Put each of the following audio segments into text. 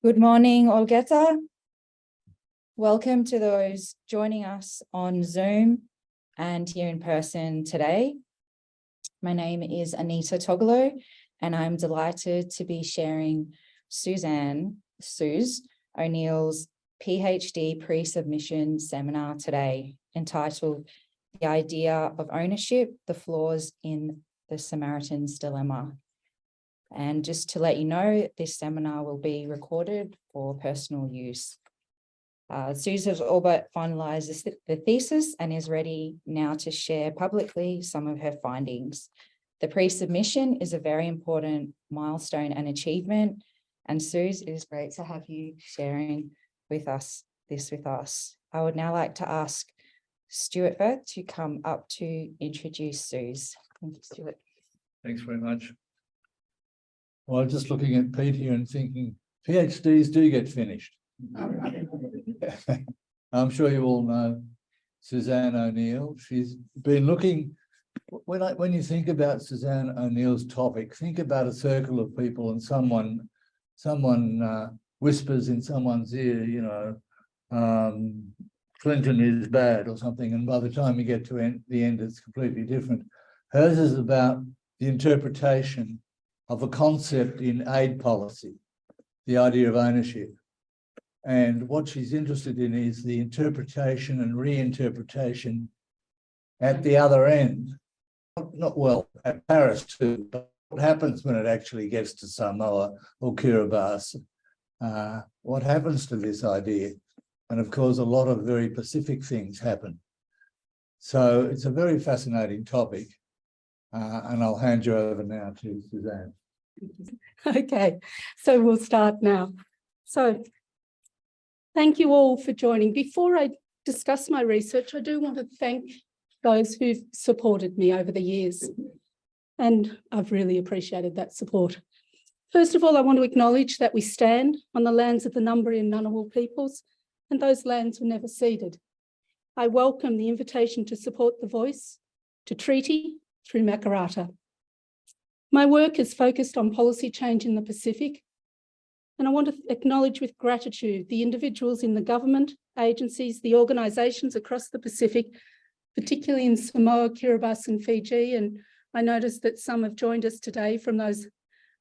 Good morning, Olgeta. Welcome to those joining us on Zoom and here in person today. My name is Anita Togolo, and I'm delighted to be sharing Suzanne O'Neill's PhD pre-submission seminar today, entitled The Idea of Ownership, the Flaws in the Samaritan's Dilemma. And just to let you know, this seminar will be recorded for personal use. Suze has all but finalised the thesis and is ready now to share publicly some of her findings. The pre-submission is a very important milestone and achievement, and Suze, it is great to have you sharing with us. I would now like to ask Stuart Firth to come up to introduce Suze. Thank you, Stuart. Thanks very much. Well, I'm just looking at Pete here and thinking, PhDs do get finished. I'm sure you all know Suzanne O'Neill. She's been looking, when you think about Suzanne O'Neill's topic, think about a circle of people and someone whispers in someone's ear, you know, Clinton is bad or something, and by the time you get to the end, it's completely different. Hers is about the interpretation of a concept in aid policy, the idea of ownership. And what she's interested in is the interpretation and reinterpretation at the other end. Not well, at Paris too, but what happens when it actually gets to Samoa or Kiribati? What happens to this idea? And of course, a lot of very Pacific things happen. So it's a very fascinating topic. And I'll hand you over now to Suzanne. Okay, so we'll start now. So thank you all for joining. Before I discuss my research, I do want to thank those who've supported me over the years, and I've really appreciated that support. First of all, I want to acknowledge that we stand on the lands of the Ngambri and Ngunnawal peoples, and those lands were never ceded. I welcome the invitation to support the voice to treaty through Makarrata. My work is focused on policy change in the Pacific, and I want to acknowledge with gratitude the individuals in the government, agencies, the organisations across the Pacific, particularly in Samoa, Kiribati and Fiji, and I noticed that some have joined us today from those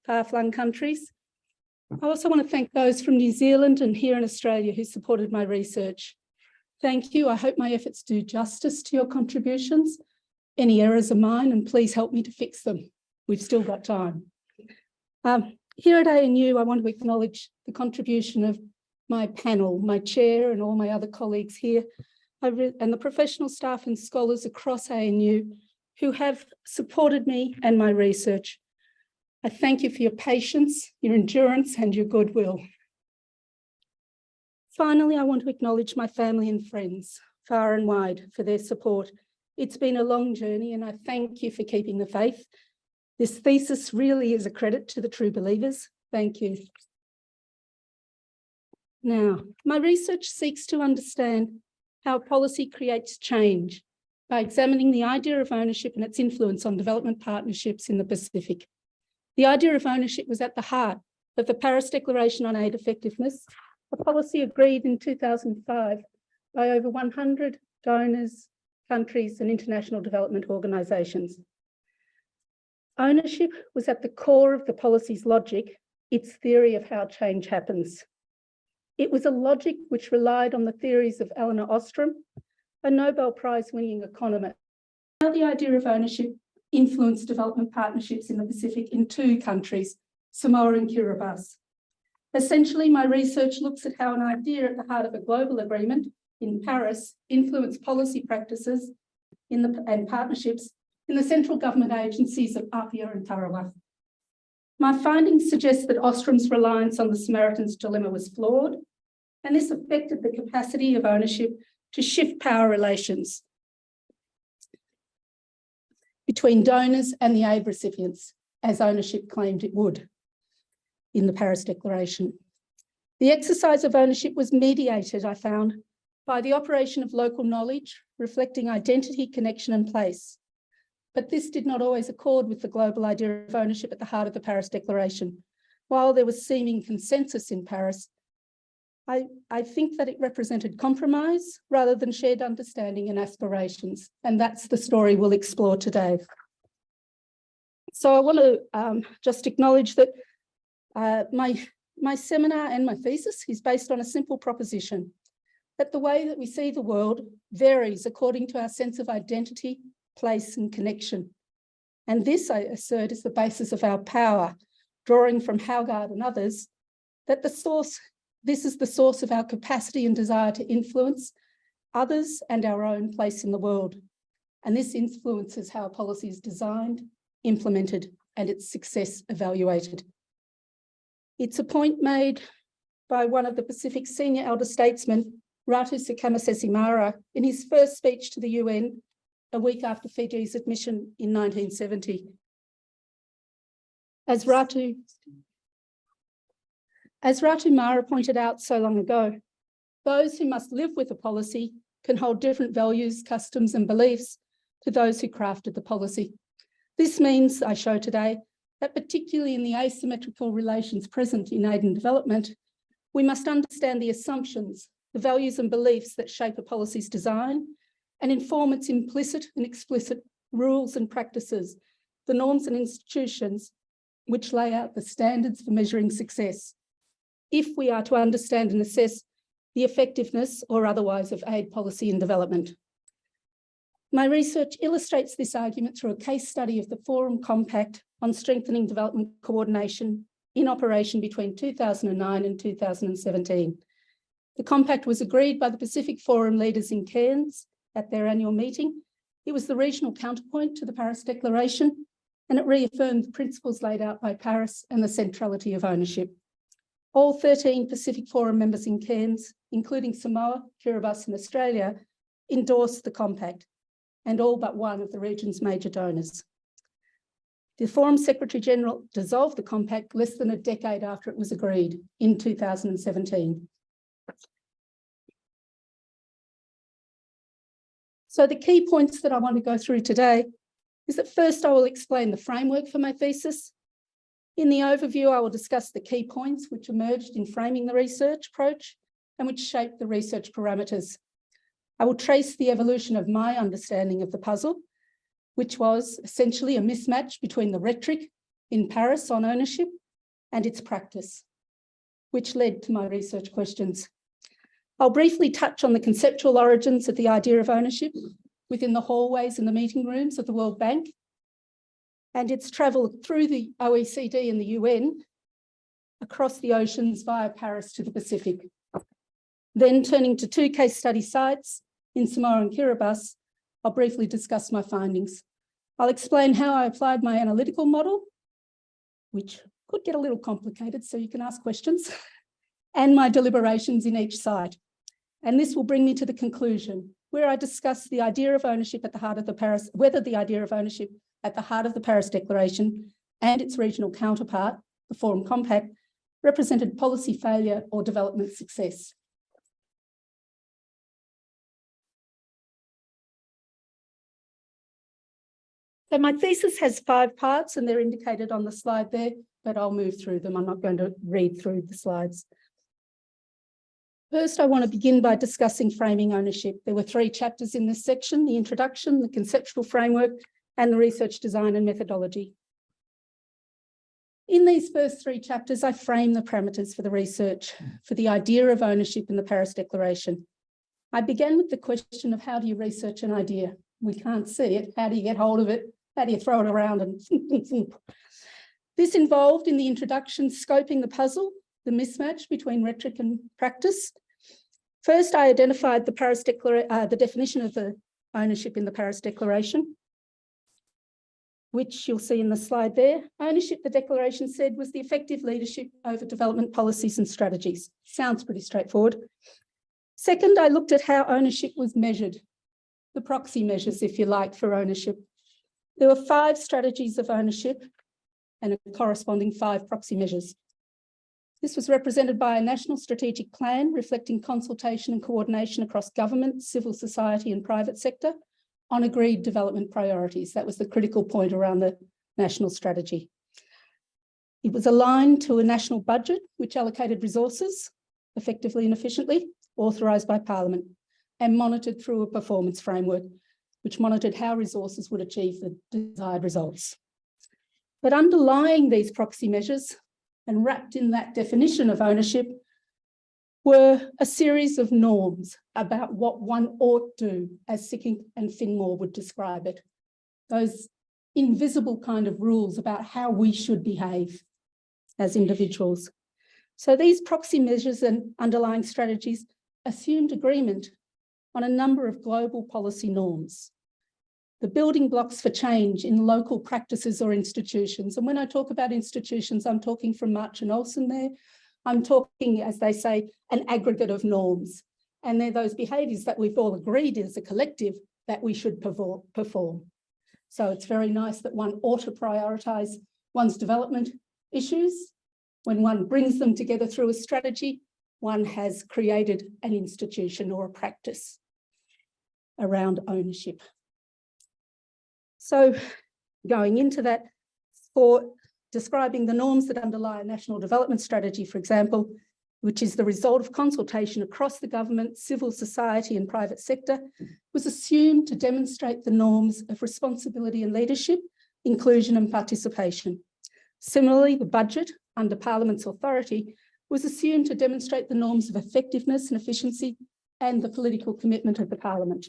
far-flung countries. I also want to thank those from New Zealand and here in Australia who supported my research. Thank you. I hope my efforts do justice to your contributions. Any errors are mine, and please help me to fix them. We've still got time. Here at ANU, I want to acknowledge the contribution of my panel, my chair and all my other colleagues here, and the professional staff and scholars across ANU who have supported me and my research. I thank you for your patience, your endurance and your goodwill. Finally, I want to acknowledge my family and friends far and wide for their support. It's been a long journey and I thank you for keeping the faith. This thesis really is a credit to the true believers. Thank you. Now, my research seeks to understand how policy creates change by examining the idea of ownership and its influence on development partnerships in the Pacific. The idea of ownership was at the heart of the Paris Declaration on Aid Effectiveness, a policy agreed in 2005 by over 100 donors, countries and international development organisations. Ownership was at the core of the policy's logic, its theory of how change happens. It was a logic which relied on the theories of Elinor Ostrom, a Nobel Prize-winning economist. How the idea of ownership influenced development partnerships in the Pacific in two countries, Samoa and Kiribati. Essentially, my research looks at how an idea at the heart of a global agreement in Paris influenced policy practices and partnerships in the central government agencies of Apia and Tarawa. My findings suggest that Ostrom's reliance on the Samaritan's dilemma was flawed, and this affected the capacity of ownership to shift power relations between donors and the aid recipients, as ownership claimed it would in the Paris Declaration. The exercise of ownership was mediated, I found, by the operation of local knowledge, reflecting identity, connection and place. But this did not always accord with the global idea of ownership at the heart of the Paris Declaration. While there was seeming consensus in Paris, I think that it represented compromise rather than shared understanding and aspirations. And that's the story we'll explore today. So I want to just acknowledge that my seminar and my thesis is based on a simple proposition, that the way that we see the world varies according to our sense of identity, place, and connection. And this, I assert, is the basis of our power, drawing from Haugaard and others, that this is the source of our capacity and desire to influence others and our own place in the world. And this influences how policy is designed, implemented, and its success evaluated. It's a point made by one of the Pacific's senior elder statesmen, Ratu Sekamasesi in his first speech to the UN a week after Fiji's admission in 1970. As Ratu Mara pointed out so long ago, those who must live with a policy can hold different values, customs, and beliefs to those who crafted the policy. This means, I show today, that particularly in the asymmetrical relations present in aid and development, we must understand the assumptions, the values and beliefs that shape a policy's design and inform its implicit and explicit rules and practices, the norms and institutions which lay out the standards for measuring success, if we are to understand and assess the effectiveness or otherwise of aid policy and development. My research illustrates this argument through a case study of the Forum Compact on Strengthening Development Coordination in operation between 2009 and 2017. The compact was agreed by the Pacific Forum leaders in Cairns at their annual meeting. It was the regional counterpoint to the Paris Declaration, and it reaffirmed the principles laid out by Paris and the centrality of ownership. All 13 Pacific Forum members in Cairns, including Samoa, Kiribati, and Australia, endorsed the compact, and all but one of the region's major donors. The Forum Secretary General dissolved the compact less than a decade after it was agreed in 2017. So the key points that I want to go through today is that first I will explain the framework for my thesis. In the overview, I will discuss the key points which emerged in framing the research approach and which shaped the research parameters. I will trace the evolution of my understanding of the puzzle, which was essentially a mismatch between the rhetoric in Paris on ownership and its practice, which led to my research questions. I'll briefly touch on the conceptual origins of the idea of ownership within the hallways and the meeting rooms of the World Bank and its travel through the OECD and the UN across the oceans via Paris to the Pacific. Then turning to two case study sites in Samoa and Kiribati, I'll briefly discuss my findings. I'll explain how I applied my analytical model, which could get a little complicated, so you can ask questions, and my deliberations in each site. And this will bring me to the conclusion, where I discuss the idea of ownership at the heart of the Paris, whether the idea of ownership at the heart of the Paris Declaration and its regional counterpart, the Forum Compact, represented policy failure or development success. So my thesis has 5 parts and they're indicated on the slide there, but I'll move through them. I'm not going to read through the slides. First, I want to begin by discussing framing ownership. There were 3 chapters in this section: the introduction, the conceptual framework, and the research design and methodology. In these first 3 chapters, I frame the parameters for the research for the idea of ownership in the Paris Declaration. I began with the question of how do you research an idea? We can't see it. How do you get hold of it? How do you throw it around? And this involved, in the introduction, scoping the puzzle, the mismatch between rhetoric and practice. First, I identified the definition of the ownership in the Paris Declaration, which you'll see in the slide there. Ownership, the declaration said, was the effective leadership over development policies and strategies. Sounds pretty straightforward. Second, I looked at how ownership was measured, the proxy measures, if you like, for ownership. There were 5 strategies of ownership and a corresponding 5 proxy measures. This was represented by a national strategic plan reflecting consultation and coordination across government, civil society and private sector on agreed development priorities. That was the critical point around the national strategy. It was aligned to a national budget which allocated resources effectively and efficiently, authorised by Parliament, and monitored through a performance framework, which monitored how resources would achieve the desired results. But underlying these proxy measures and wrapped in that definition of ownership were a series of norms about what one ought do, as Sicking and Finmore would describe it. Those invisible kind of rules about how we should behave as individuals. So these proxy measures and underlying strategies assumed agreement on a number of global policy norms, the building blocks for change in local practices or institutions. And when I talk about institutions, I'm talking from March and Olsen there. I'm talking, as they say, an aggregate of norms. And they're those behaviours that we've all agreed as a collective that we should perform. So it's very nice that one ought to prioritise one's development issues. When one brings them together through a strategy, one has created an institution or a practice around ownership. So going into that, for describing the norms that underlie a national development strategy, for example, which is the result of consultation across the government, civil society and private sector, was assumed to demonstrate the norms of responsibility and leadership, inclusion and participation. Similarly, the budget, under Parliament's authority, was assumed to demonstrate the norms of effectiveness and efficiency and the political commitment of the Parliament.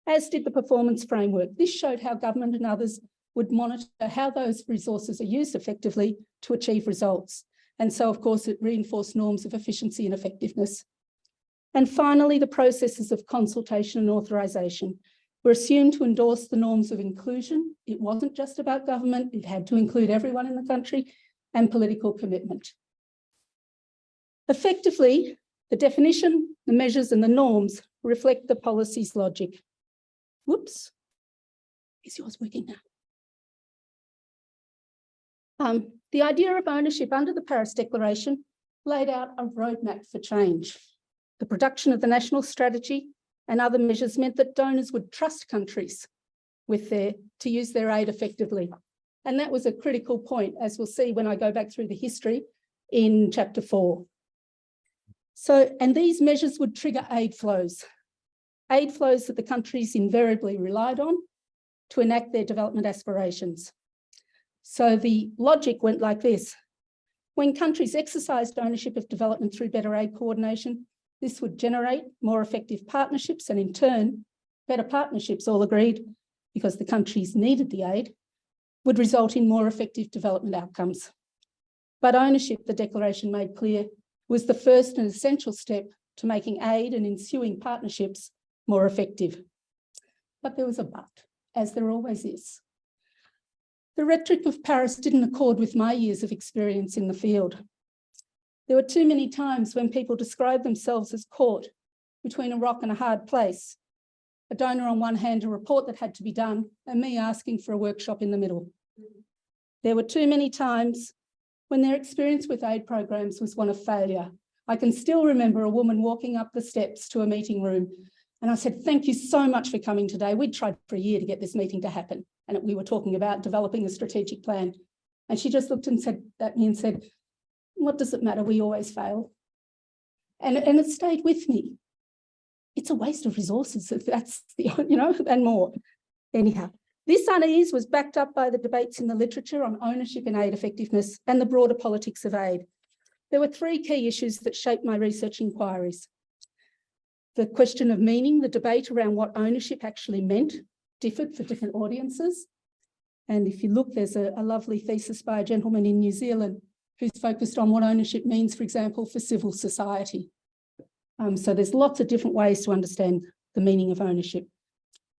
As did the performance framework. This showed how government and others would monitor how those resources are used effectively to achieve results. And so, of course, it reinforced norms of efficiency and effectiveness. And finally, the processes of consultation and authorisation were assumed to endorse the norms of inclusion. It wasn't just about government, it had to include everyone in the country, and political commitment. Effectively, the definition, the measures and the norms reflect the policy's logic. Whoops, is yours working now? The idea of ownership under the Paris Declaration laid out a roadmap for change. The production of the national strategy and other measures meant that donors would trust countries to use their aid effectively. And that was a critical point, as we'll see when I go back through the history in chapter 4. And these measures would trigger aid flows that the countries invariably relied on to enact their development aspirations. So the logic went like this. When countries exercised ownership of development through better aid coordination, this would generate more effective partnerships, and in turn, better partnerships, all agreed, because the countries needed the aid, would result in more effective development outcomes. But ownership, the declaration made clear, was the first and essential step to making aid and ensuing partnerships more effective. But there was a but, as there always is. The rhetoric of Paris didn't accord with my years of experience in the field. There were too many times when people described themselves as caught between a rock and a hard place. A donor on one hand, a report that had to be done, and me asking for a workshop in the middle. There were too many times when their experience with aid programs was one of failure. I can still remember a woman walking up the steps to a meeting room, and I said, "Thank you so much for coming today. We'd tried for a year to get this meeting to happen." And we were talking about developing a strategic plan. And she just looked and said at me and said, "What does it matter? We always fail." And it stayed with me. It's a waste of resources if that's the, and more. Anyhow, this unease was backed up by the debates in the literature on ownership and aid effectiveness and the broader politics of aid. There were three key issues that shaped my research inquiries. The question of meaning, the debate around what ownership actually meant, differed for different audiences. And if you look, there's a lovely thesis by a gentleman in New Zealand who's focused on what ownership means, for example, for civil society. So there's lots of different ways to understand the meaning of ownership.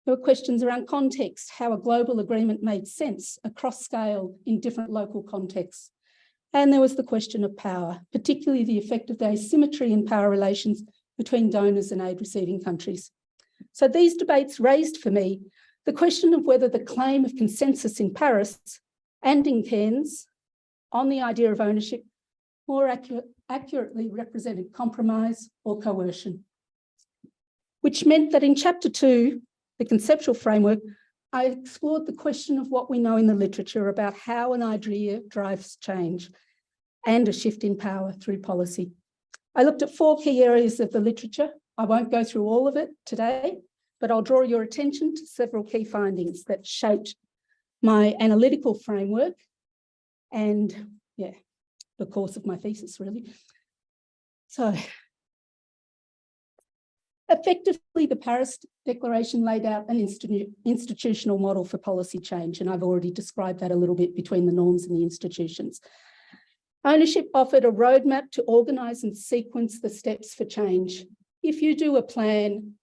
There were questions around context, how a global agreement made sense across scale in different local contexts. And there was the question of power, particularly the effect of the asymmetry in power relations between donors and aid receiving countries. So these debates raised for me the question of whether the claim of consensus in Paris and in Cairns on the idea of ownership more accurately represented compromise or coercion, which meant that in chapter 2, the conceptual framework, I explored the question of what we know in the literature about how an idea drives change and a shift in power through policy. I looked at 4 key areas of the literature. I won't go through all of it today, but I'll draw your attention to several key findings that shaped my analytical framework and, the course of my thesis, really. So, effectively, the Paris Declaration laid out an institutional model for policy change, and I've already described that a little bit between the norms and the institutions. Ownership offered a roadmap to organise and sequence the steps for change. If you do a plan,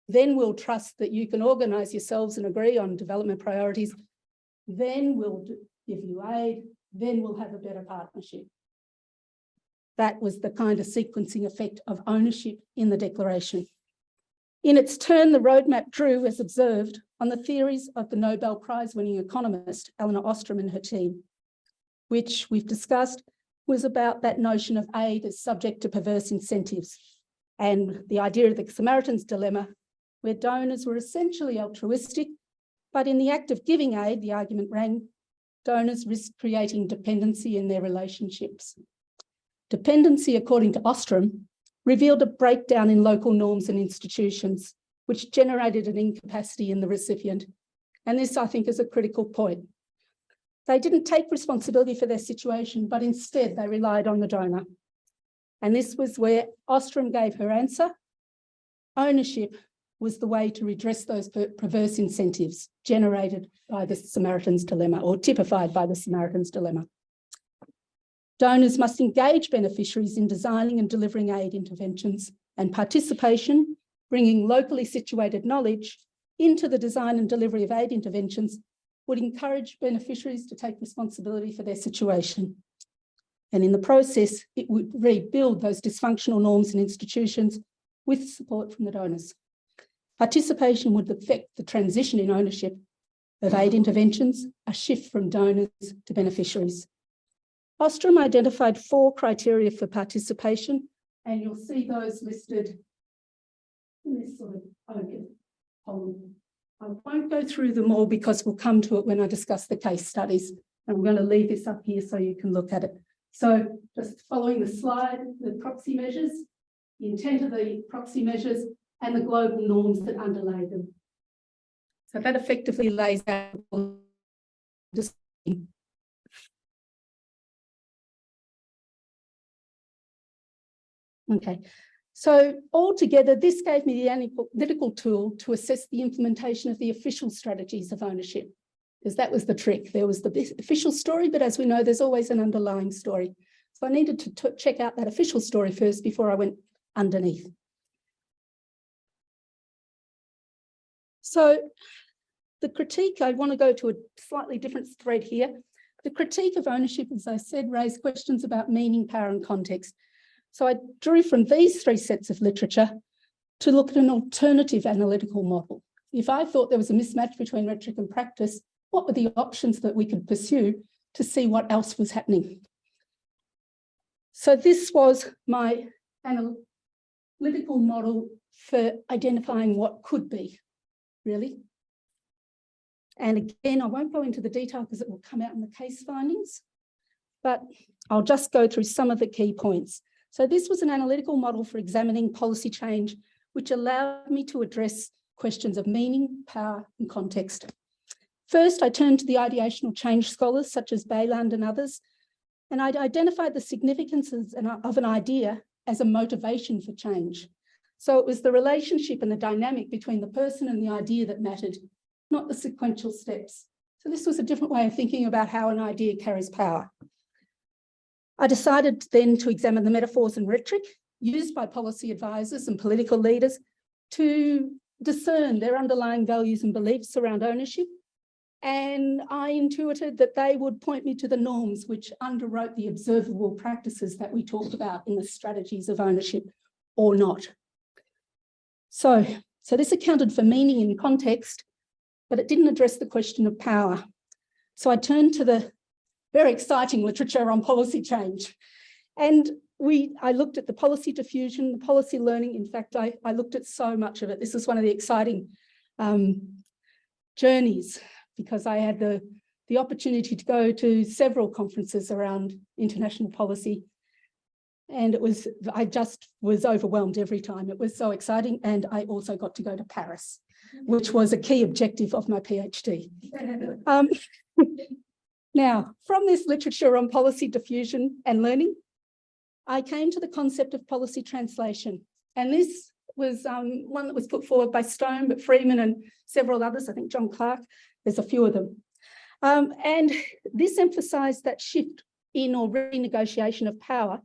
then we'll trust that you can organise yourselves and agree on development priorities. Then we'll give you aid. Then we'll have a better partnership. That was the kind of sequencing effect of ownership in the declaration. In its turn, the roadmap drew, as observed, on the theories of the Nobel Prize-winning economist, Elinor Ostrom and her team, which we've discussed was about that notion of aid as subject to perverse incentives and the idea of the Samaritan's dilemma, where donors were essentially altruistic, but in the act of giving aid, the argument ran, donors risked creating dependency in their relationships. Dependency, according to Ostrom, revealed a breakdown in local norms and institutions, which generated an incapacity in the recipient. And this, I think, is a critical point. They didn't take responsibility for their situation, but instead they relied on the donor. And this was where Ostrom gave her answer. Ownership was the way to redress those perverse incentives generated by the Samaritan's dilemma, or typified by the Samaritan's dilemma. Donors must engage beneficiaries in designing and delivering aid interventions, and participation, bringing locally situated knowledge into the design and delivery of aid interventions, would encourage beneficiaries to take responsibility for their situation. And in the process, it would rebuild those dysfunctional norms and institutions with support from the donors. Participation would affect the transition in ownership of aid interventions, a shift from donors to beneficiaries. Ostrom identified 4 criteria for participation, and you'll see those listed in this sort of column. I won't go through them all because we'll come to it when I discuss the case studies, and I'm going to leave this up here so you can look at it. So just following the slide, the proxy measures, the intent of the proxy measures, and the global norms that underlay them. So that effectively lays out. Okay, so altogether, this gave me the analytical tool to assess the implementation of the official strategies of ownership, because that was the trick. There was the official story, but as we know, there's always an underlying story. So I needed to check out that official story first before I went underneath. So the critique, I want to go to a slightly different thread here. The critique of ownership, as I said, raised questions about meaning, power, and context. So I drew from these 3 sets of literature to look at an alternative analytical model. If I thought there was a mismatch between rhetoric and practice, what were the options that we could pursue to see what else was happening? So this was my analytical model for identifying what could be, really. And again, I won't go into the detail because it will come out in the case findings, but I'll just go through some of the key points. So this was an analytical model for examining policy change, which allowed me to address questions of meaning, power, and context. First, I turned to the ideational change scholars such as Bayland and others, and I identified the significance of an idea as a motivation for change. So it was the relationship and the dynamic between the person and the idea that mattered, not the sequential steps. So this was a different way of thinking about how an idea carries power. I decided then to examine the metaphors and rhetoric used by policy advisors and political leaders to discern their underlying values and beliefs around ownership. And I intuited that they would point me to the norms which underwrote the observable practices that we talked about in the strategies of ownership or not. So this accounted for meaning and context, but it didn't address the question of power. So I turned to the very exciting literature on policy change. And I looked at the policy diffusion, the policy learning. In fact, I looked at so much of it. This is one of the exciting journeys, because I had the opportunity to go to several conferences around international policy. And I just was overwhelmed every time. It was so exciting. And I also got to go to Paris, which was a key objective of my PhD. Now, from this literature on policy diffusion and learning, I came to the concept of policy translation. And this was one that was put forward by Stone, but Freeman and several others, I think John Clark, there's a few of them. And this emphasised that shift in or renegotiation of power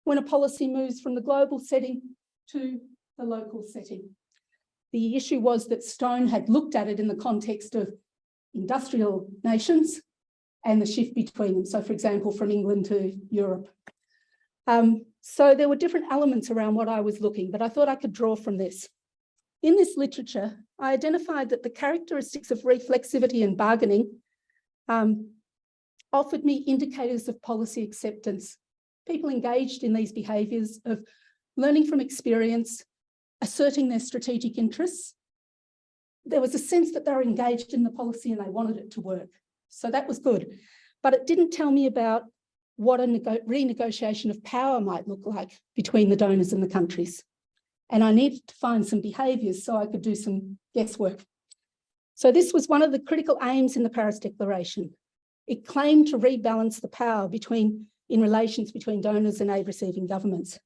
when a policy moves from the global setting to the local setting. The issue was that Stone had looked at it in the context of industrial nations and the shift between them. So, for example, from England to Europe. So there were different elements around what I was looking, but I thought I could draw from this. In this literature, I identified that the characteristics of reflexivity and bargaining offered me indicators of policy acceptance. People engaged in these behaviours of learning from experience, asserting their strategic interests. There was a sense that they were engaged in the policy and they wanted it to work. So that was good. But it didn't tell me about what a renegotiation of power might look like between the donors and the countries. And I needed to find some behaviours so I could do some guesswork. So this was one of the critical aims in the Paris Declaration. It claimed to rebalance the power in relations between donors and aid-receiving governments.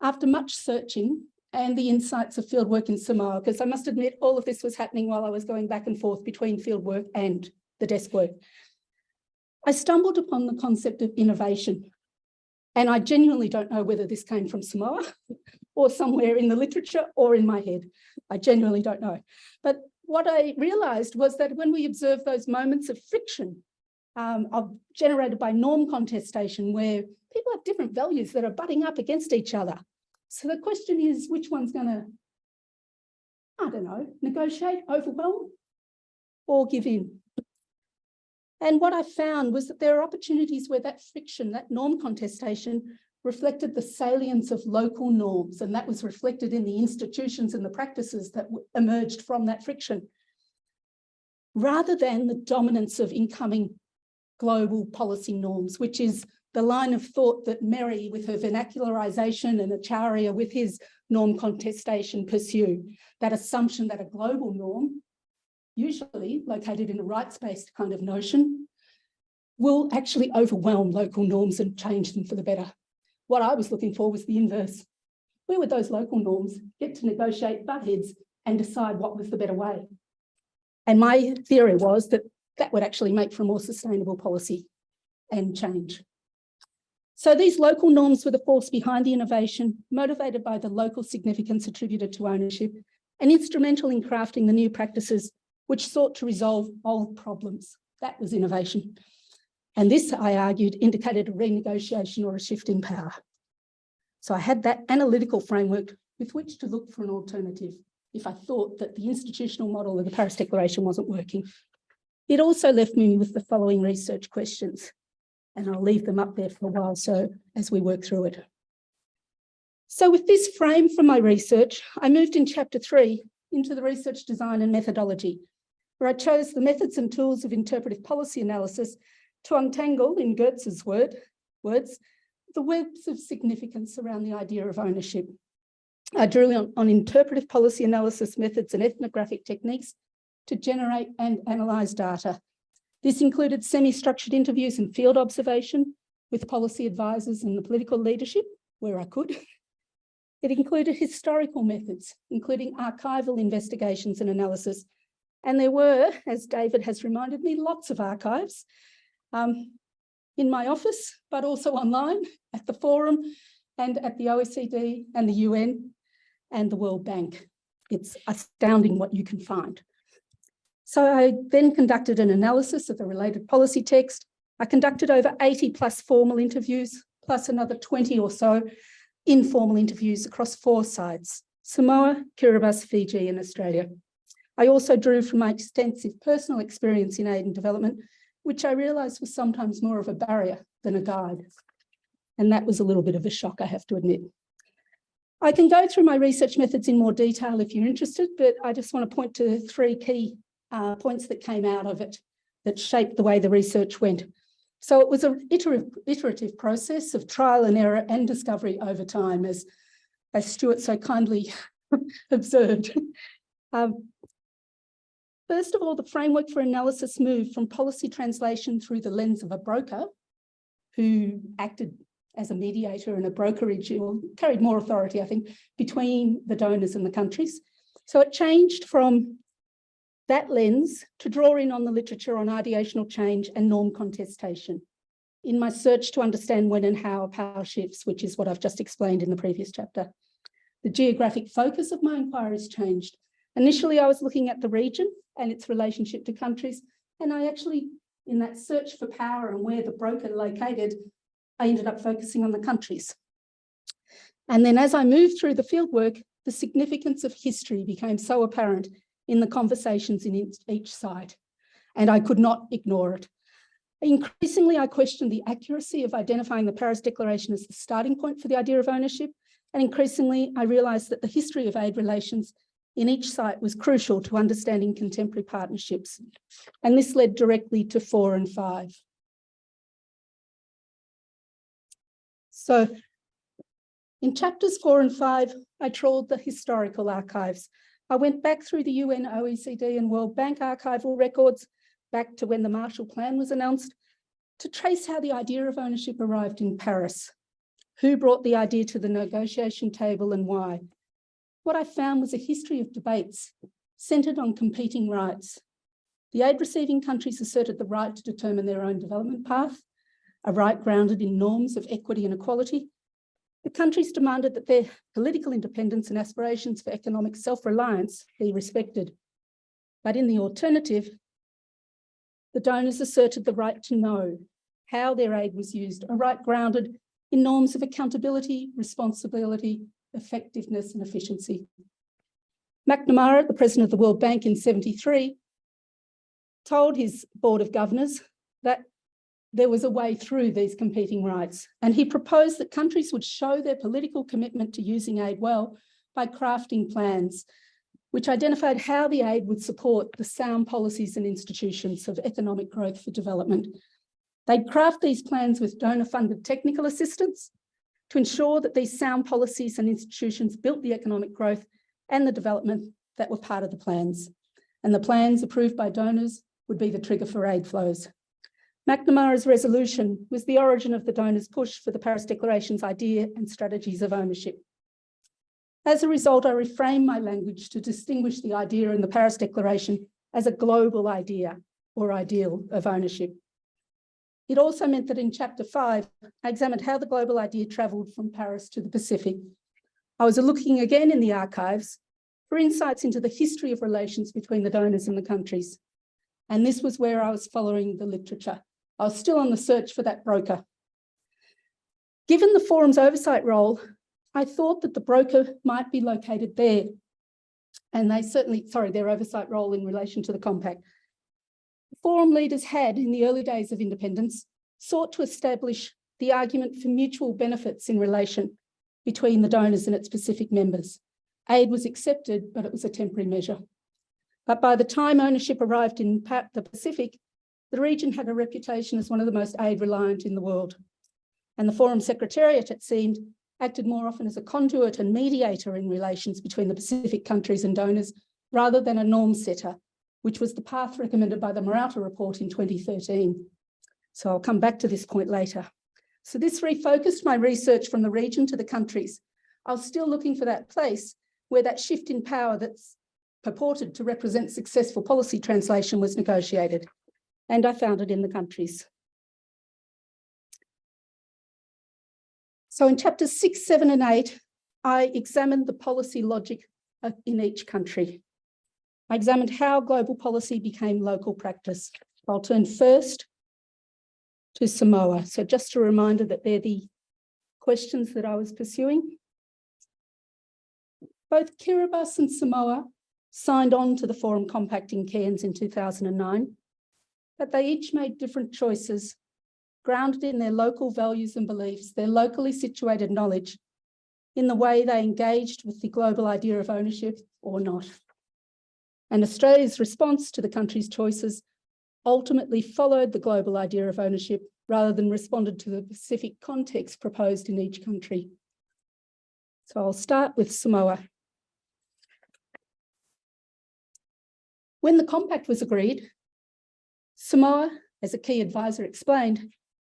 After much searching and the insights of fieldwork in Samoa, because I must admit all of this was happening while I was going back and forth between fieldwork and the desk work, I stumbled upon the concept of innovation. And I genuinely don't know whether this came from Samoa or somewhere in the literature or in my head. I genuinely don't know. But what I realised was that when we observe those moments of friction generated by norm contestation, where people have different values that are butting up against each other. So the question is, which one's going to, I don't know, negotiate, overwhelm, or give in? And what I found was that there are opportunities where that friction, that norm contestation, reflected the salience of local norms, and that was reflected in the institutions and the practices that emerged from that friction, rather than the dominance of incoming global policy norms, which is the line of thought that Mary, with her vernacularization, and Acharya, with his norm contestation, pursue. That assumption that a global norm, usually located in a rights-based kind of notion, will actually overwhelm local norms and change them for the better. What I was looking for was the inverse. Where would those local norms get to negotiate butt heads and decide what was the better way? And my theory was that that would actually make for a more sustainable policy and change. So these local norms were the force behind the innovation, motivated by the local significance attributed to ownership, and instrumental in crafting the new practices which sought to resolve old problems. That was innovation. And this, I argued, indicated a renegotiation or a shift in power. So I had that analytical framework with which to look for an alternative if I thought that the institutional model of the Paris Declaration wasn't working. It also left me with the following research questions, and I'll leave them up there for a while so as we work through it. So with this frame from my research, I moved in chapter 3 into the research design and methodology, where I chose the methods and tools of interpretive policy analysis to untangle, in Goetz's words, the webs of significance around the idea of ownership. I drew on interpretive policy analysis methods and ethnographic techniques to generate and analyse data. This included semi-structured interviews and field observation with policy advisors and the political leadership, where I could. It included historical methods, including archival investigations and analysis. And there were, as David has reminded me, lots of archives in my office, but also online at the forum and at the OECD and the UN and the World Bank. It's astounding what you can find. So I then conducted an analysis of the related policy text. I conducted over 80 plus formal interviews, plus another 20 or so informal interviews across 4 sites: Samoa, Kiribati, Fiji, and Australia. I also drew from my extensive personal experience in aid and development, which I realised was sometimes more of a barrier than a guide. And that was a little bit of a shock, I have to admit. I can go through my research methods in more detail if you're interested, but I just want to point to 3 key points that came out of it that shaped the way the research went. So it was an iterative process of trial and error and discovery over time, as Stuart so kindly observed. First of all, the framework for analysis moved from policy translation through the lens of a broker who acted as a mediator and a brokerage, or carried more authority, I think, between the donors and the countries. So it changed from that lens to draw in on the literature on ideational change and norm contestation in my search to understand when and how power shifts, which is what I've just explained in the previous chapter. The geographic focus of my inquiries changed. Initially, I was looking at the region and its relationship to countries, and I actually, in that search for power and where the broker located, I ended up focusing on the countries. And then as I moved through the fieldwork, the significance of history became so apparent in the conversations in each side, and I could not ignore it. Increasingly, I questioned the accuracy of identifying the Paris Declaration as the starting point for the idea of ownership, and increasingly, I realised that the history of aid relations in each site was crucial to understanding contemporary partnerships, and this led directly to 4 and 5. So in chapters 4 and 5, I trawled the historical archives. I went back through the UN, OECD and World Bank archival records back to when the Marshall Plan was announced to trace how the idea of ownership arrived in Paris, who brought the idea to the negotiation table and why. What I found was a history of debates centred on competing rights. The aid-receiving countries asserted the right to determine their own development path, a right grounded in norms of equity and equality. The countries demanded that their political independence and aspirations for economic self-reliance be respected. But in the alternative, the donors asserted the right to know how their aid was used, a right grounded in norms of accountability, responsibility, effectiveness and efficiency. McNamara, the president of the World Bank in 1973, told his board of governors that there was a way through these competing rights, and he proposed that countries would show their political commitment to using aid well by crafting plans which identified how the aid would support the sound policies and institutions of economic growth for development. They'd craft these plans with donor-funded technical assistance to ensure that these sound policies and institutions built the economic growth and the development that were part of the plans. And the plans approved by donors would be the trigger for aid flows. McNamara's resolution was the origin of the donors' push for the Paris Declaration's idea and strategies of ownership. As a result, I reframed my language to distinguish the idea in the Paris Declaration as a global idea or ideal of ownership. It also meant that in chapter 5, I examined how the global idea travelled from Paris to the Pacific. I was looking again in the archives for insights into the history of relations between the donors and the countries. And this was where I was following the literature. I was still on the search for that broker. Given the forum's oversight role, I thought that the broker might be located there. And their oversight role in relation to the compact. Forum leaders had, in the early days of independence, sought to establish the argument for mutual benefits in relation between the donors and its Pacific members. Aid was accepted, but it was a temporary measure. But by the time ownership arrived in the Pacific, the region had a reputation as one of the most aid-reliant in the world. And the Forum Secretariat, it seemed, acted more often as a conduit and mediator in relations between the Pacific countries and donors, rather than a norm setter, which was the path recommended by the Marauta report in 2013. So I'll come back to this point later. So this refocused my research from the region to the countries. I was still looking for that place where that shift in power that's purported to represent successful policy translation was negotiated, and I found it in the countries. So in chapters 6, 7, and 8, I examined the policy logic in each country. I examined how global policy became local practice. I'll turn first to Samoa. So just a reminder that they're the questions that I was pursuing. Both Kiribati and Samoa signed on to the Forum Compact in Cairns in 2009, but they each made different choices grounded in their local values and beliefs, their locally situated knowledge, in the way they engaged with the global idea of ownership or not. And Australia's response to the country's choices ultimately followed the global idea of ownership rather than responded to the specific context proposed in each country. So I'll start with Samoa. When the compact was agreed, Samoa, as a key advisor explained,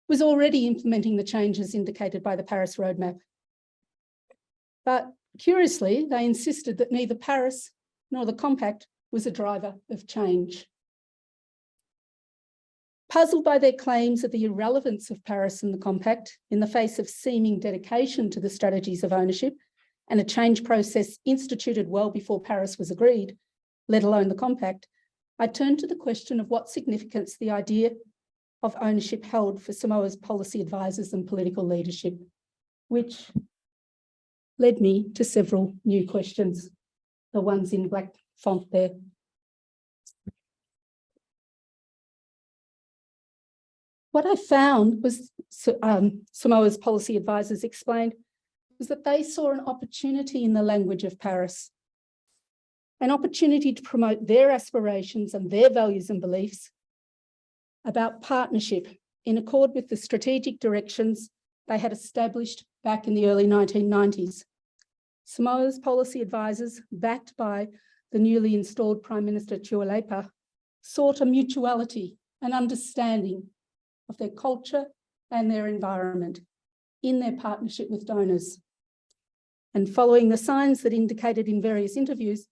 was already implementing the changes indicated by the Paris Roadmap. But curiously, they insisted that neither Paris nor the compact was a driver of change. Puzzled by their claims of the irrelevance of Paris and the compact in the face of seeming dedication to the strategies of ownership and a change process instituted well before Paris was agreed, let alone the compact, I turned to the question of what significance the idea of ownership held for Samoa's policy advisors and political leadership, which led me to several new questions, the ones in black font there. What I found was Samoa's policy advisors explained was that they saw an opportunity in the language of Paris, an opportunity to promote their aspirations and their values and beliefs about partnership in accord with the strategic directions they had established back in the early 1990s. Samoa's policy advisors, backed by the newly installed Prime Minister Tuilaepa, sought a mutuality and understanding of their culture and their environment in their partnership with donors. And following the signs that indicated in various interviews,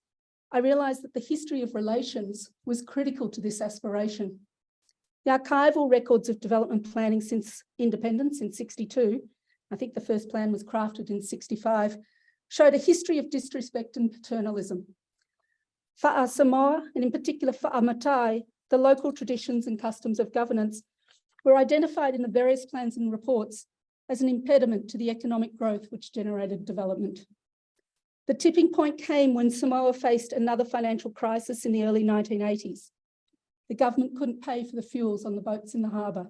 I realised that the history of relations was critical to this aspiration. The archival records of development planning since independence in 1962, I think the first plan was crafted in 1965, showed a history of disrespect and paternalism. Fa'a Samoa, and in particular Fa'a Matai, the local traditions and customs of governance, were identified in the various plans and reports as an impediment to the economic growth which generated development. The tipping point came when Samoa faced another financial crisis in the early 1980s. The government couldn't pay for the fuels on the boats in the harbour,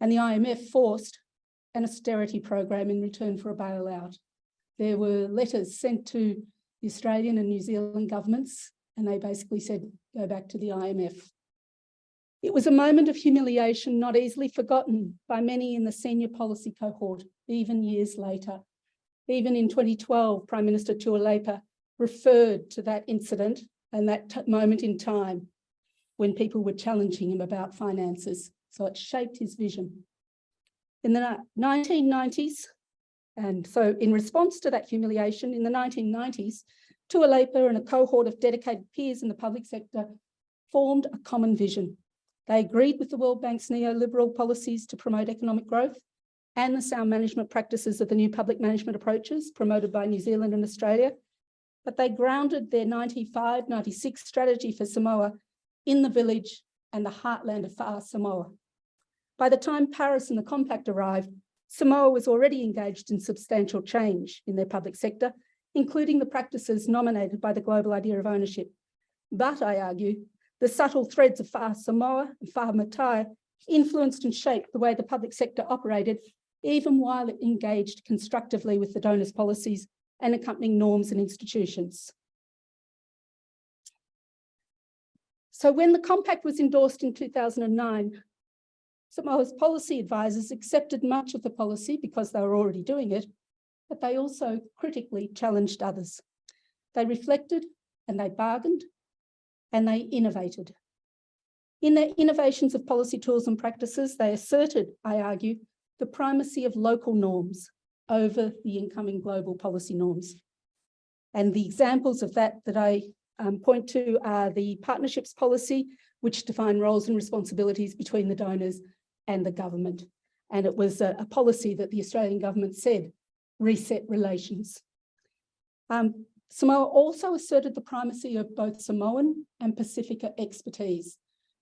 and the IMF forced an austerity program in return for a bailout. There were letters sent to the Australian and New Zealand governments, and they basically said, go back to the IMF. It was a moment of humiliation not easily forgotten by many in the senior policy cohort, even years later. Even in 2012, Prime Minister Tuilaepa referred to that incident and that moment in time when people were challenging him about finances. So it shaped his vision. In the 1990s, and so in response to that humiliation, in the 1990s, Tuilaepa and a cohort of dedicated peers in the public sector formed a common vision. They agreed with the World Bank's neoliberal policies to promote economic growth and the sound management practices of the new public management approaches promoted by New Zealand and Australia, but they grounded their 95-96 strategy for Samoa in the village and the heartland of Fa'a Samoa. By the time Paris and the compact arrived, Samoa was already engaged in substantial change in their public sector, including the practices nominated by the global idea of ownership. But, I argue, the subtle threads of Fa'a Samoa and Fa'a Matai influenced and shaped the way the public sector operated, even while it engaged constructively with the donors' policies and accompanying norms and institutions. So when the compact was endorsed in 2009, Samoa's policy advisors accepted much of the policy because they were already doing it, but they also critically challenged others. They reflected and they bargained and they innovated. In their innovations of policy tools and practices, they asserted, I argue, the primacy of local norms over the incoming global policy norms. And the examples of that I point to are the partnerships policy, which define roles and responsibilities between the donors and the government. And it was a policy that the Australian government said, reset relations. Samoa also asserted the primacy of both Samoan and Pacifica expertise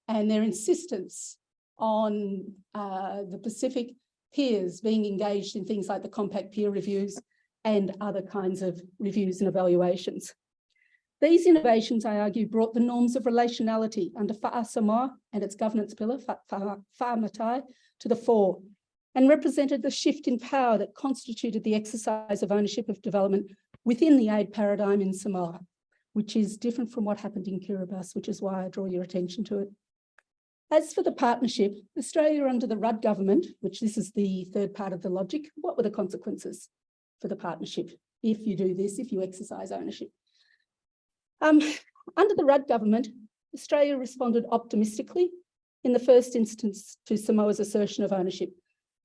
and their insistence on the Pacific peers being engaged in things like the compact peer reviews and other kinds of reviews and evaluations. These innovations, I argue, brought the norms of relationality under Fa'a Samoa and its governance pillar, Fa'a Matai, to the fore, and represented the shift in power that constituted the exercise of ownership of development within the aid paradigm in Samoa, which is different from what happened in Kiribati, which is why I draw your attention to it. As for the partnership, Australia under the Rudd government, which this is the third part of the logic, what were the consequences for the partnership if you do this, if you exercise ownership? Under the Rudd government, Australia responded optimistically in the first instance to Samoa's assertion of ownership.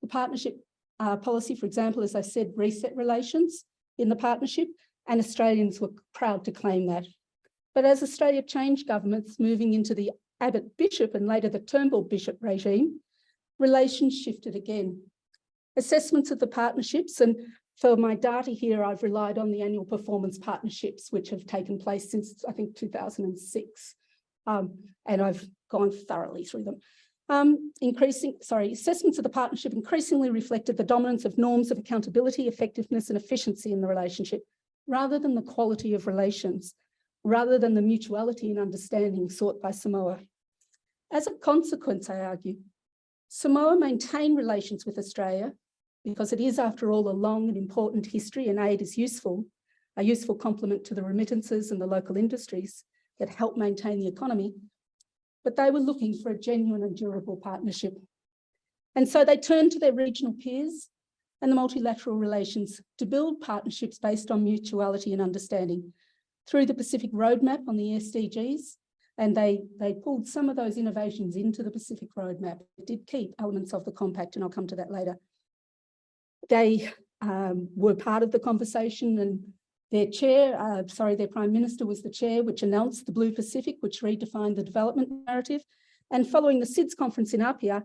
The partnership policy, for example, as I said, reset relations in the partnership, and Australians were proud to claim that. But as Australia changed governments, moving into the Abbott-Bishop and later the Turnbull-Bishop regime, relations shifted again. Assessments of the partnerships, and for my data here, I've relied on the annual performance partnerships, which have taken place since, I think, 2006. And I've gone thoroughly through them. Assessments of the partnership increasingly reflected the dominance of norms of accountability, effectiveness, and efficiency in the relationship, rather than the quality of relations, rather than the mutuality and understanding sought by Samoa. As a consequence, I argue, Samoa maintained relations with Australia because it is, after all, a long and important history, and aid is useful, a useful complement to the remittances and the local industries that help maintain the economy. But they were looking for a genuine and durable partnership. And so they turned to their regional peers and the multilateral relations to build partnerships based on mutuality and understanding through the Pacific Roadmap on the SDGs. And they pulled some of those innovations into the Pacific Roadmap. It did keep elements of the compact, and I'll come to that later. They were part of the conversation, and their Prime Minister was the chair, which announced the Blue Pacific, which redefined the development narrative. And following the SIDS conference in Apia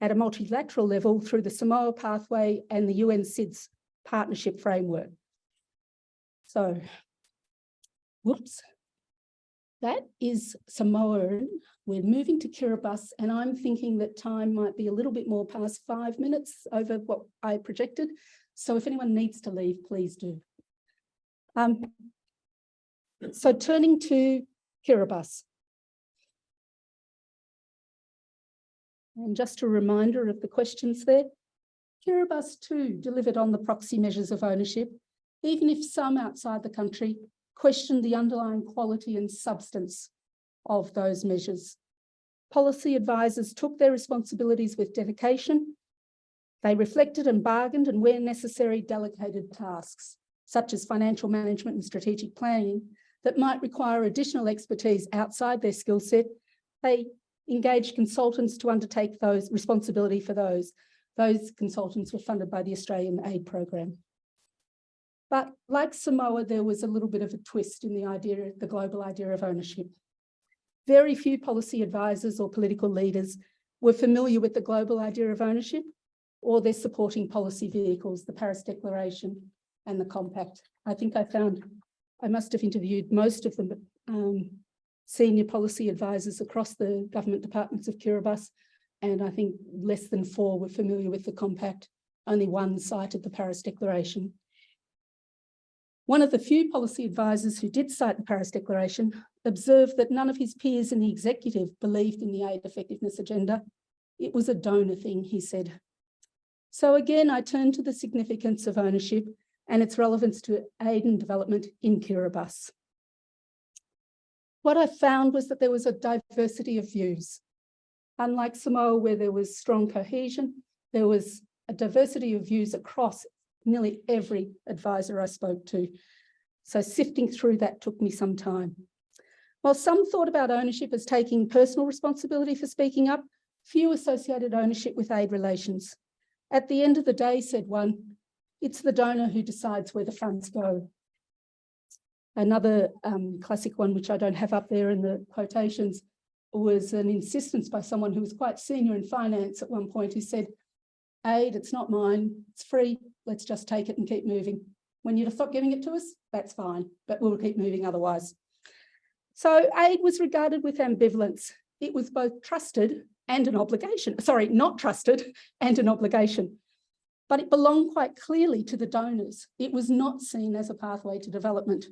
at a multilateral level through the Samoa Pathway and the UN SIDS partnership framework. So, whoops. That is Samoa. We're moving to Kiribati, and I'm thinking that time might be a little bit more past 5 minutes over what I projected. So if anyone needs to leave, please do. So turning to Kiribati. And just a reminder of the questions there. Kiribati too delivered on the proxy measures of ownership, even if some outside the country questioned the underlying quality and substance of those measures. Policy advisors took their responsibilities with dedication. They reflected and bargained, and where necessary, delegated tasks, such as financial management and strategic planning, that might require additional expertise outside their skill set. They engaged consultants to undertake those responsibility for those. Those consultants were funded by the Australian Aid Program. But like Samoa, there was a little bit of a twist in the global idea of ownership. Very few policy advisors or political leaders were familiar with the global idea of ownership or their supporting policy vehicles, the Paris Declaration and the Compact. I think I must have interviewed most of the senior policy advisors across the government departments of Kiribati, and I think less than 4 were familiar with the Compact. Only 1 cited the Paris Declaration. One of the few policy advisors who did cite the Paris Declaration observed that none of his peers in the executive believed in the aid effectiveness agenda. It was a donor thing, he said. So again, I turn to the significance of ownership and its relevance to aid and development in Kiribati. What I found was that there was a diversity of views. Unlike Samoa, where there was strong cohesion, there was a diversity of views across nearly every advisor I spoke to. So sifting through that took me some time. While some thought about ownership as taking personal responsibility for speaking up, few associated ownership with aid relations. At the end of the day, said one, it's the donor who decides where the funds go. Another classic one, which I don't have up there in the quotations, was an insistence by someone who was quite senior in finance at one point, who said, aid, it's not mine, it's free, let's just take it and keep moving. When you stop giving it to us, that's fine, but we'll keep moving otherwise. So aid was regarded with ambivalence. It was both trusted and an obligation. Sorry, not trusted and an obligation. But it belonged quite clearly to the donors. It was not seen as a pathway to development.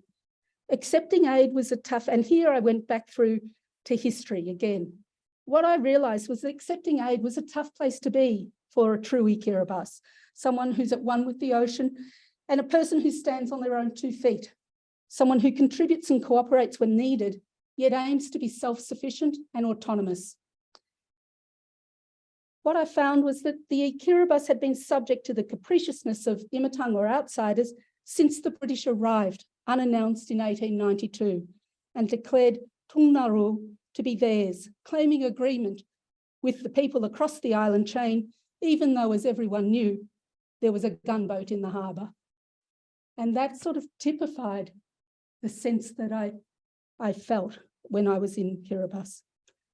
Accepting aid was a tough, and here I went back through to history again. What I realised was that accepting aid was a tough place to be for a true Kiribati, someone who's at one with the ocean and a person who stands on their own 2 feet, someone who contributes and cooperates when needed, yet aims to be self-sufficient and autonomous. what I found was that the Kiribati had been subject to the capriciousness of imatang or outsiders since the British arrived unannounced in 1892 and declared Tungnaru to be theirs, claiming agreement with the people across the island chain, even though, as everyone knew, there was a gunboat in the harbour. And that sort of typified the sense that I felt when I was in Kiribati.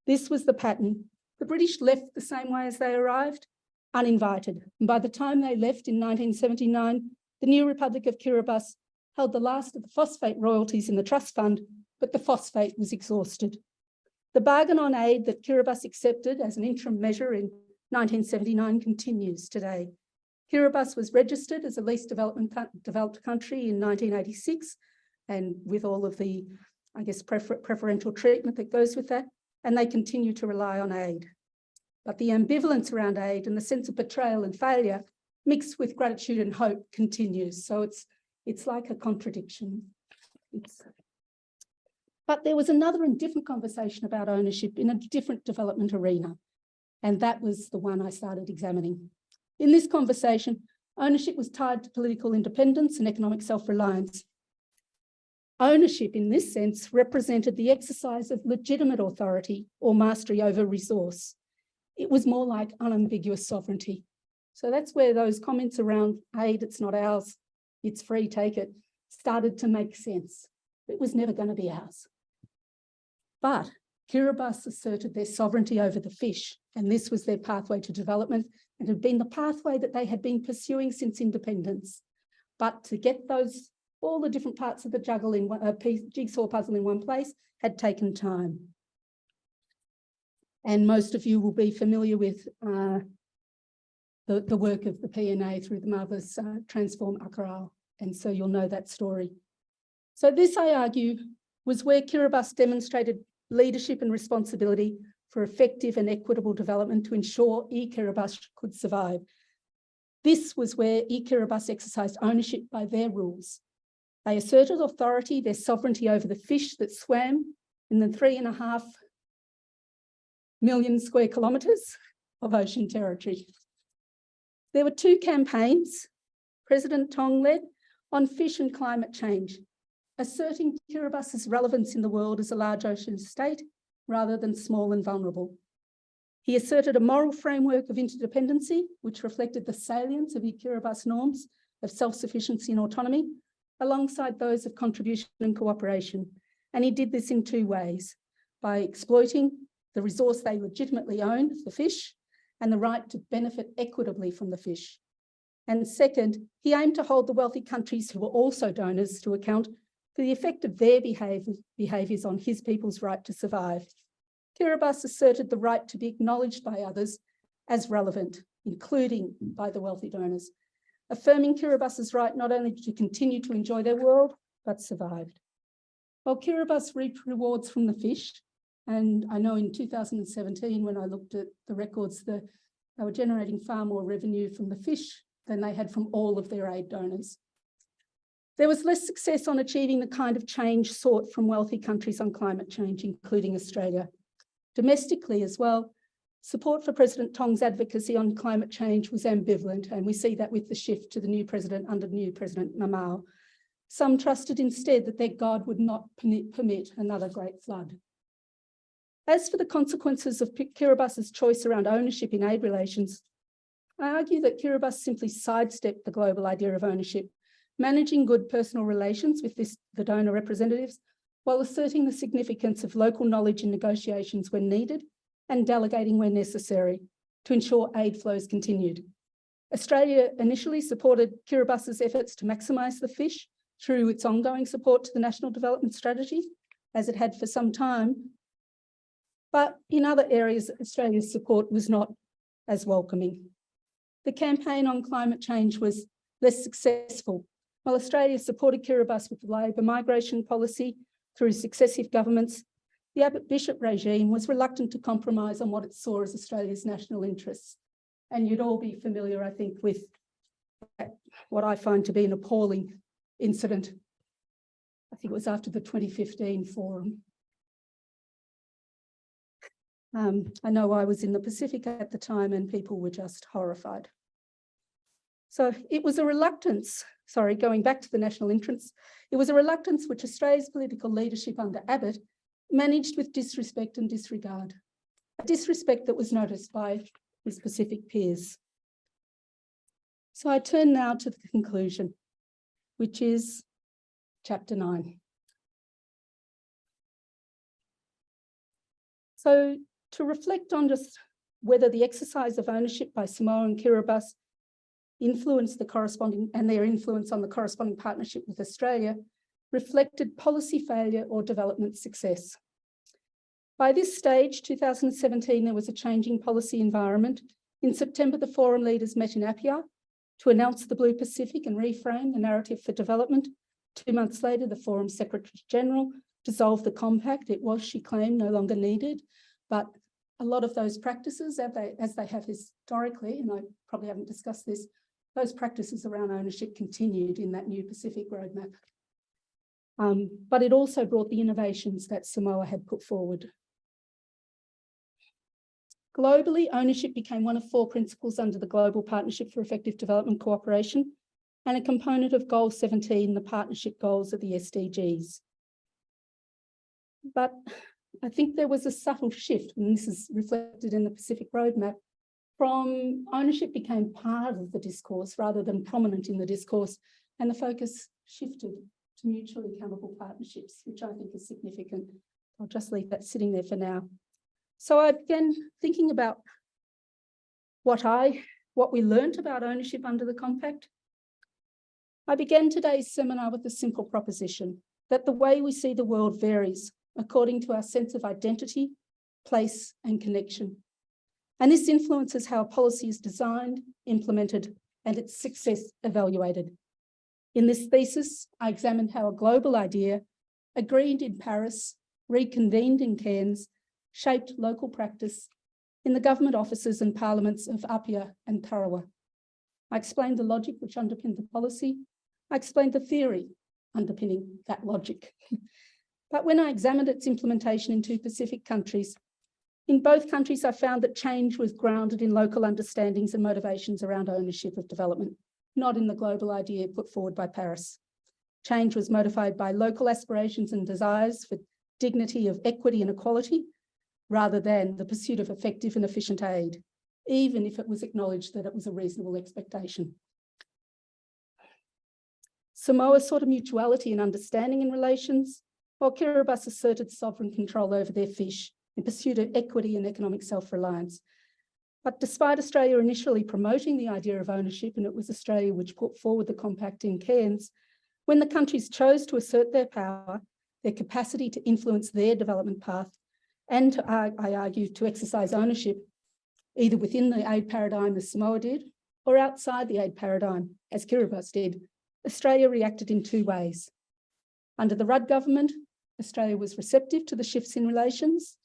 This was the pattern. The British left the same way as they arrived, uninvited. And by the time they left in 1979, the new Republic of Kiribati held the last of the phosphate royalties in the trust fund, but the phosphate was exhausted. The bargain on aid that Kiribati accepted as an interim measure in 1979 continues today. Kiribati was registered as a least developed country in 1986, and with all of the, I guess, preferential treatment that goes with that, and they continue to rely on aid. But the ambivalence around aid and the sense of betrayal and failure mixed with gratitude and hope continues. So it's like a contradiction. But there was another and different conversation about ownership in a different development arena, and that was the one I started examining. In this conversation, ownership was tied to political independence and economic self-reliance. Ownership, in this sense, represented the exercise of legitimate authority or mastery over resource. It was more like unambiguous sovereignty. So that's where those comments around aid, it's not ours, it's free, take it, started to make sense. It was never going to be ours. But Kiribati asserted their sovereignty over the fish, and this was their pathway to development and had been the pathway that they had been pursuing since independence. But to get those, all the different parts of the jigsaw puzzle in one place had taken time. And most of you will be familiar with the work of the PNA through the marvellous Transform Akaral. And so you'll know that story. So this, I argue, was where Kiribati demonstrated leadership and responsibility for effective and equitable development to ensure Kiribati could survive. This was where Kiribati exercised ownership by their rules. They asserted authority, their sovereignty over the fish that swam in the 3.5 million square kilometres of ocean territory. There were 2 campaigns, President Tong led, on fish and climate change, asserting Kiribati's relevance in the world as a large ocean state rather than small and vulnerable. He asserted a moral framework of interdependency, which reflected the salience of Kiribati's norms of self-sufficiency and autonomy, alongside those of contribution and cooperation. And he did this in 2 ways, by exploiting the resource they legitimately own, the fish, and the right to benefit equitably from the fish. And second, he aimed to hold the wealthy countries who were also donors to account for the effect of their behaviours on his people's right to survive. Kiribati asserted the right to be acknowledged by others as relevant, including by the wealthy donors, affirming Kiribati's right not only to continue to enjoy their world, but survived. While Kiribati reaped rewards from the fish, and I know in 2017, when I looked at the records, they were generating far more revenue from the fish than they had from all of their aid donors. There was less success on achieving the kind of change sought from wealthy countries on climate change, including Australia. Domestically as well, support for President Tong's advocacy on climate change was ambivalent, and we see that with the shift to the new president under new President Mamao. Some trusted instead that their God would not permit another great flood. As for the consequences of Kiribati's choice around ownership in aid relations, I argue that Kiribati simply sidestepped the global idea of ownership, managing good personal relations with the donor representatives while asserting the significance of local knowledge in negotiations when needed and delegating where necessary to ensure aid flows continued. Australia initially supported Kiribati's efforts to maximise the fish through its ongoing support to the National Development Strategy, as it had for some time. But in other areas, Australia's support was not as welcoming. The campaign on climate change was less successful. While Australia supported Kiribati with the Labor migration policy through successive governments, the Abbott-Bishop regime was reluctant to compromise on what it saw as Australia's national interests. And you'd all be familiar, I think, with what I find to be an appalling incident. I think it was after the 2015 forum. I know I was in the Pacific at the time and people were just horrified. So it was a reluctance, going back to the national interests, it was a reluctance which Australia's political leadership under Abbott managed with disrespect and disregard, a disrespect that was noticed by his Pacific peers. So I turn now to the conclusion, which is chapter 9. So to reflect on just whether the exercise of ownership by Samoa and Kiribati influenced the corresponding, and their influence on the corresponding partnership with Australia, reflected policy failure or development success. By this stage, 2017, there was a changing policy environment. In September, the forum leaders met in Apia to announce the Blue Pacific and reframe the narrative for development. 2 months later, the Forum Secretary General dissolved the compact. It was, she claimed, no longer needed, but a lot of those practices, as they have historically, and I probably haven't discussed this, those practices around ownership continued in that new Pacific roadmap. But it also brought the innovations that Samoa had put forward. Globally, ownership became one of 4 principles under the Global Partnership for Effective Development Cooperation and a component of Goal 17, the partnership goals of the SDGs. But I think there was a subtle shift, and this is reflected in the Pacific Roadmap, from ownership became part of the discourse rather than prominent in the discourse, and the focus shifted to mutually accountable partnerships, which I think is significant. I'll just leave that sitting there for now. So I began thinking about what we learned about ownership under the compact. I began today's seminar with a simple proposition that the way we see the world varies according to our sense of identity, place, and connection. And this influences how policy is designed, implemented, and its success evaluated. In this thesis, I examined how a global idea, agreed in Paris, reconvened in Cairns, shaped local practice in the government offices and parliaments of Apia and Tarawa. I explained the logic which underpinned the policy. I explained the theory underpinning that logic. But when I examined its implementation in 2 Pacific countries, in both countries, I found that change was grounded in local understandings and motivations around ownership of development, not in the global idea put forward by Paris. Change was motivated by local aspirations and desires for dignity of equity and equality, rather than the pursuit of effective and efficient aid, even if it was acknowledged that it was a reasonable expectation. Samoa sought a mutuality and understanding in relations, while Kiribati asserted sovereign control over their fish in pursuit of equity and economic self-reliance. But despite Australia initially promoting the idea of ownership, and it was Australia which put forward the compact in Cairns, when the countries chose to assert their power, their capacity to influence their development path, and I argue to exercise ownership, either within the aid paradigm as Samoa did, or outside the aid paradigm as Kiribati did, Australia reacted in 2 ways. Under the Rudd government, Australia was receptive to the shifts in relations,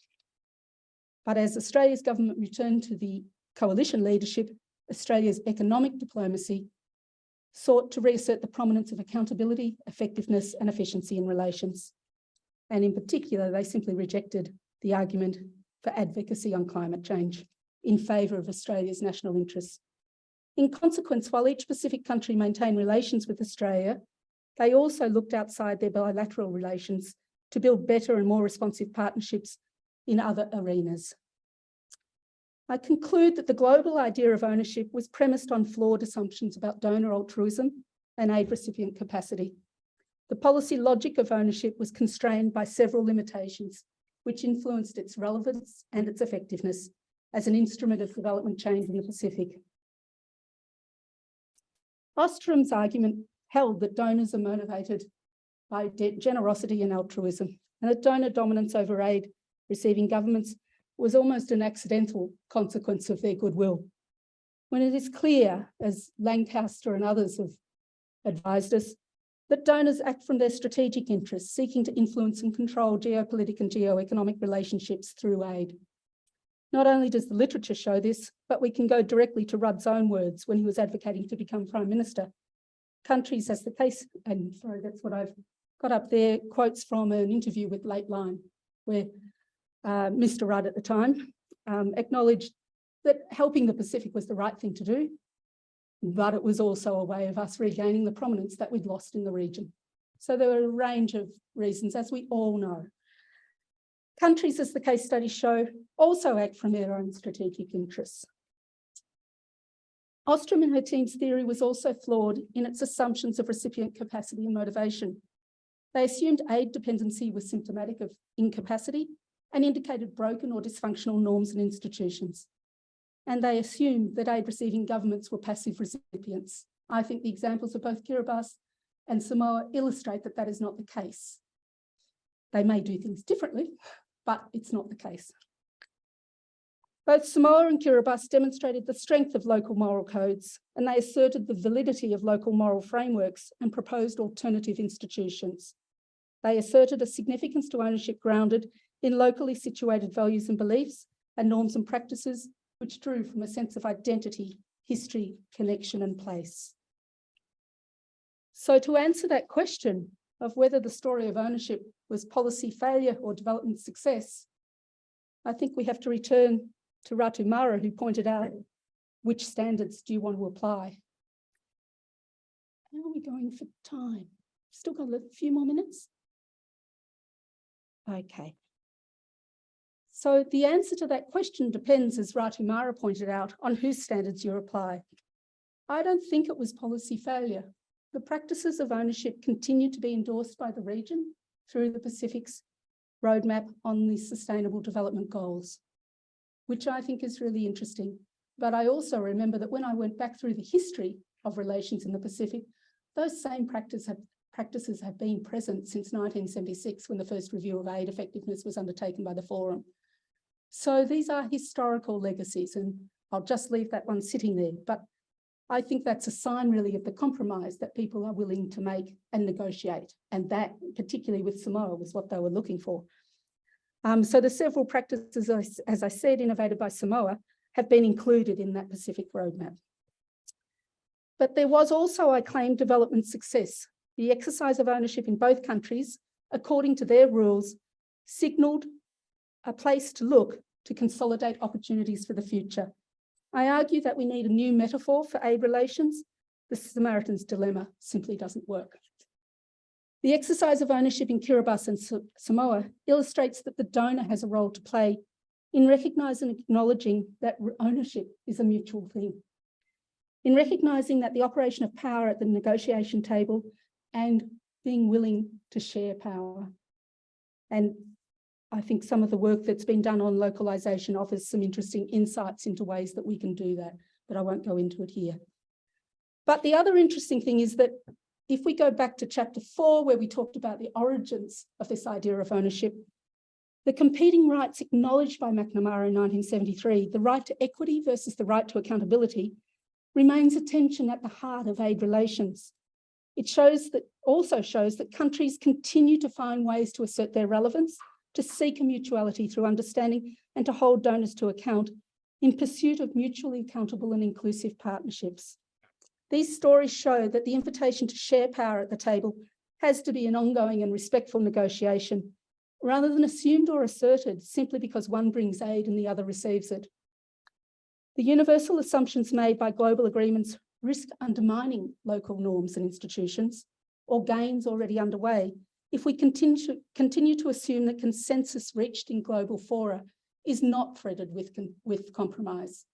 but as Australia's government returned to the coalition leadership, Australia's economic diplomacy sought to reassert the prominence of accountability, effectiveness, and efficiency in relations. And in particular, they simply rejected the argument for advocacy on climate change in favour of Australia's national interests. In consequence, while each Pacific country maintained relations with Australia, they also looked outside their bilateral relations to build better and more responsive partnerships in other arenas. I conclude that the global idea of ownership was premised on flawed assumptions about donor altruism and aid recipient capacity. The policy logic of ownership was constrained by several limitations, which influenced its relevance and its effectiveness as an instrument of development change in the Pacific. Ostrom's argument held that donors are motivated by generosity and altruism, and that donor dominance over aid receiving governments was almost an accidental consequence of their goodwill. When it is clear, as Lancaster and others have advised us, that donors act from their strategic interests, seeking to influence and control geopolitical and geoeconomic relationships through aid. Not only does the literature show this, but we can go directly to Rudd's own words when he was advocating to become Prime Minister. Countries, as the case, and sorry, that's what I've got up there, quotes from an interview with Late Line, where Mr. Rudd at the time acknowledged that helping the Pacific was the right thing to do, but it was also a way of us regaining the prominence that we'd lost in the region. So there were a range of reasons, as we all know. Countries, as the case studies show, also act from their own strategic interests. Ostrom and her team's theory was also flawed in its assumptions of recipient capacity and motivation. They assumed aid dependency was symptomatic of incapacity and indicated broken or dysfunctional norms and institutions. And they assumed that aid-receiving governments were passive recipients. I think the examples of both Kiribati and Samoa illustrate that that is not the case. They may do things differently, but it's not the case. Both Samoa and Kiribati demonstrated the strength of local moral codes, and they asserted the validity of local moral frameworks and proposed alternative institutions. They asserted a significance to ownership grounded in locally situated values and beliefs and norms and practices, which drew from a sense of identity, history, connection, and place. So to answer that question of whether the story of ownership was policy failure or development success, I think we have to return to Ratu Mara, who pointed out, which standards do you want to apply? How are we going for time? Still got a few more minutes? Okay. So the answer to that question depends, as Ratu Mara pointed out, on whose standards you apply. I don't think it was policy failure. The practices of ownership continue to be endorsed by the region through the Pacific's roadmap on the Sustainable Development Goals, which I think is really interesting. But I also remember that when I went back through the history of relations in the Pacific, those same practices have been present since 1976, when the first review of aid effectiveness was undertaken by the Forum. So these are historical legacies, and I'll just leave that one sitting there. But I think that's a sign really of the compromise that people are willing to make and negotiate. And that, particularly with Samoa, was what they were looking for. So the several practices, as I said, innovated by Samoa, have been included in that Pacific roadmap. But there was also, I claim, development success. The exercise of ownership in both countries, according to their rules, signalled a place to look to consolidate opportunities for the future. I argue that we need a new metaphor for aid relations. The Samaritan's dilemma simply doesn't work. The exercise of ownership in Kiribati and Samoa illustrates that the donor has a role to play in recognising and acknowledging that ownership is a mutual thing, in recognising that the operation of power at the negotiation table and being willing to share power. And I think some of the work that's been done on localisation offers some interesting insights into ways that we can do that, but I won't go into it here. But the other interesting thing is that if we go back to chapter 4, where we talked about the origins of this idea of ownership, the competing rights acknowledged by McNamara in 1973, the right to equity versus the right to accountability, remains a tension at the heart of aid relations. It also shows that countries continue to find ways to assert their relevance, to seek a mutuality through understanding, and to hold donors to account in pursuit of mutually accountable and inclusive partnerships. These stories show that the invitation to share power at the table has to be an ongoing and respectful negotiation, rather than assumed or asserted simply because one brings aid and the other receives it. The universal assumptions made by global agreements risk undermining local norms and institutions, or gains already underway, if we continue to assume that consensus reached in global fora is not threaded with compromise.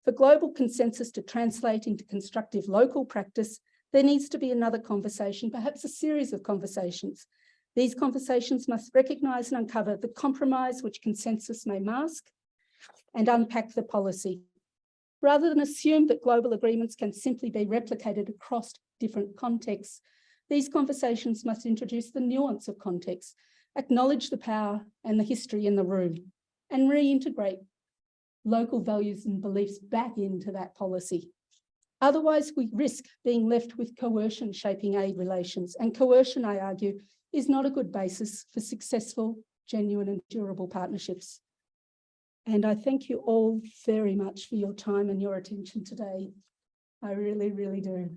For global consensus to translate into constructive local practice, there needs to be another conversation, perhaps a series of conversations. These conversations must recognise and uncover the compromise which consensus may mask and unpack the policy, rather than assume that global agreements can simply be replicated across different contexts. These conversations must introduce the nuance of context, acknowledge the power and the history in the room, and reintegrate local values and beliefs back into that policy. Otherwise, we risk being left with coercion shaping aid relations, and coercion, I argue, is not a good basis for successful, genuine and durable partnerships. And I thank you all very much for your time and your attention today. I really, really do.